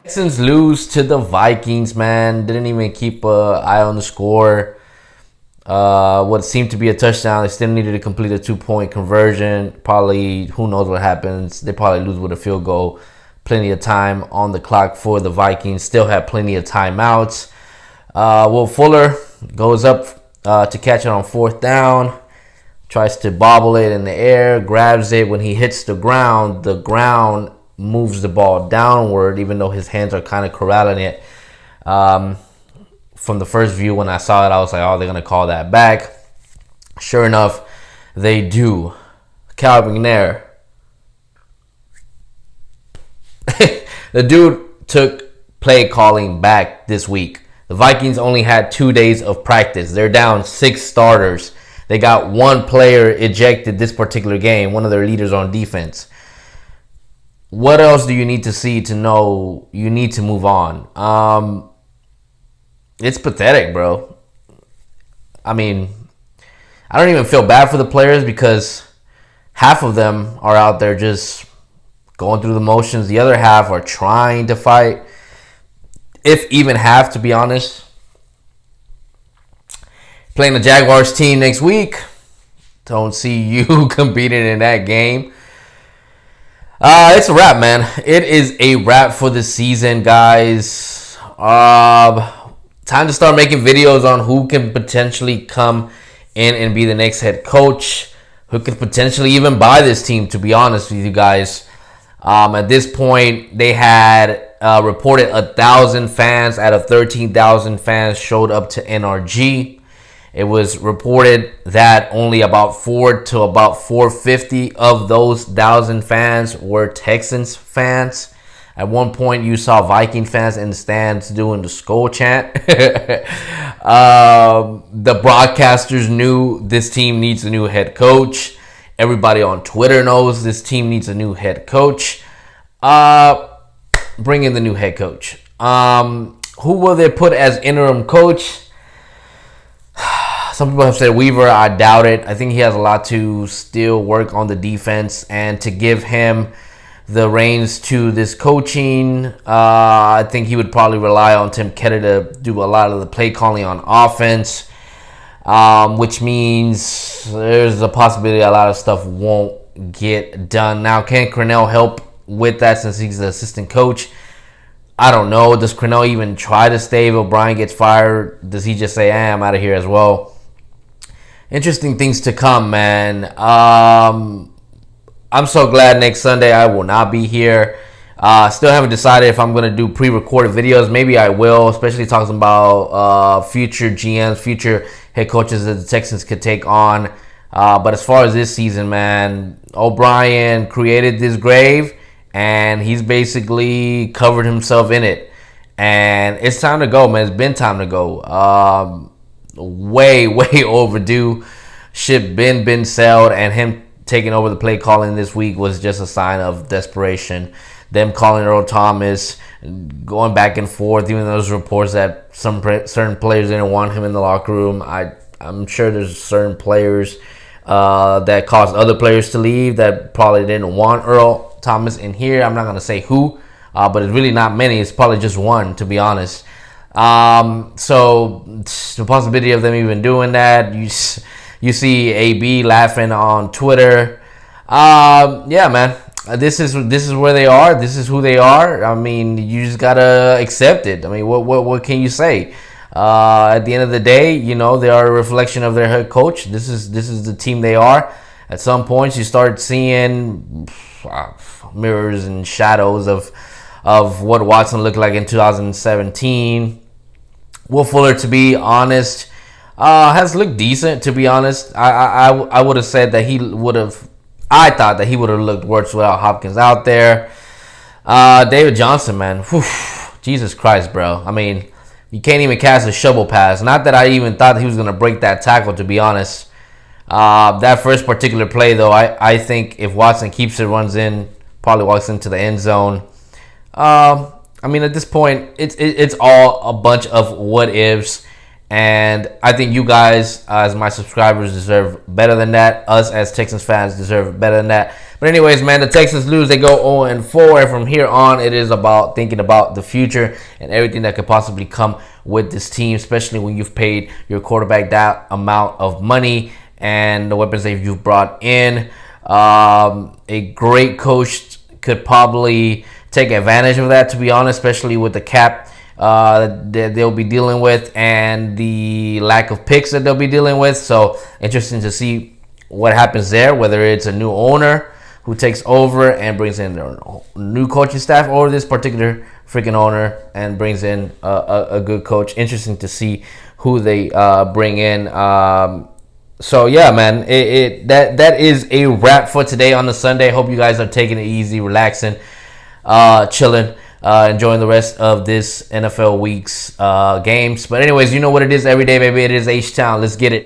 Texans lose to the Vikings, man. Didn't even keep an eye on the score. What seemed to be a touchdown. They still needed to complete a 2-point conversion. Probably, who knows what happens. They probably lose with a field goal. Plenty of time on the clock for the Vikings. Still had plenty of timeouts. Will Fuller goes up to catch it on 4th down. Tries to bobble it in the air. Grabs it. When he hits the ground moves the ball downward, even though his hands are kind of corralling it. From the first view, when I saw it, I was like, oh, they're going to call that back. Sure enough, they do. Cal McNair. The dude took play calling back this week. The Vikings only had 2 days of practice. They're down 6 starters. They got 1 player ejected this particular game, one of their leaders on defense. What else do you need to see to know you need to move on? It's pathetic, bro. I mean, I don't even feel bad for the players because half of them are out there just going through the motions. The other half are trying to fight, if even half, to be honest. Playing the Jaguars team next week. Don't see you competing in that game. It's a wrap, man. It is a wrap for the season, guys. Time to start making videos on who can potentially come in and be the next head coach. Who could potentially even buy this team, to be honest with you guys. At this point, they had reported 1,000 fans out of 13,000 fans showed up to NRG. It was reported that only about 450 of those 1,000 fans were Texans fans. At one point, you saw Viking fans in the stands doing the Skol chant. The broadcasters knew this team needs a new head coach. Everybody on Twitter knows this team needs a new head coach. Bring in the new head coach. Who will they put as interim coach? Some people have said Weaver. I doubt it. I think he has a lot to still work on the defense, and to give him the reins to this coaching, I think he would probably rely on Tim Ketter to do a lot of the play calling on offense, which means there's a possibility a lot of stuff won't get done. Now, can Crennel help with that since he's the assistant coach? I don't know. Does Crennel even try to stay if O'Brien gets fired? Does he just say, I'm out of here as well? Interesting things to come, man. I'm so glad next Sunday I will not be here. Still haven't decided if I'm going to do pre-recorded videos. Maybe I will, especially talking about future GMs, future head coaches that the Texans could take on. But as far as this season, man, O'Brien created this grave, and he's basically covered himself in it. And it's time to go, man. It's been time to go. Way overdue. Ship been sailed, and him taking over the play calling this week was just a sign of desperation. Them calling Earl Thomas, going back and forth, even those reports that certain players didn't want him in the locker room. I'm sure there's certain players that caused other players to leave that probably didn't want Earl Thomas in here. I'm not going to say who, but it's really not many. It's probably just one, to be honest. So the possibility of them even doing that, you see AB laughing on Twitter. Yeah, man, this is where they are. This is who they are. I mean, you just gotta accept it. I mean, what can you say? At the end of the day, you know, they are a reflection of their head coach. This is the team they are. At some points, you start seeing mirrors and shadows of what Watson looked like in 2017. Will Fuller, to be honest, has looked decent, to be honest. I would have said that he would have. I thought that he would have looked worse without Hopkins out there. David Johnson, man. Whew, Jesus Christ, bro. I mean, you can't even cast a shovel pass. Not that I even thought he was going to break that tackle, to be honest. That first particular play, though, I think if Watson keeps it, runs in, probably walks into the end zone. I mean, at this point, it's all a bunch of what ifs, and I think you guys, as my subscribers, deserve better than that. Us as Texans fans deserve better than that. But anyways, man, the Texans lose. They go 0-4, and from here on, it is about thinking about the future and everything that could possibly come with this team, especially when you've paid your quarterback that amount of money and the weapons that you've brought in. A great coach could probably take advantage of that, to be honest, especially with the cap that they'll be dealing with and the lack of picks that they'll be dealing with. So interesting to see what happens there, whether it's a new owner who takes over and brings in their new coaching staff, or this particular freaking owner and brings in a good coach. Interesting to see who they bring in. So yeah, man, that is a wrap for today on the Sunday. Hope you guys are taking it easy, relaxing, chilling, enjoying the rest of this NFL week's games. But anyways, you know what it is every day, baby. It is H-Town. Let's get it.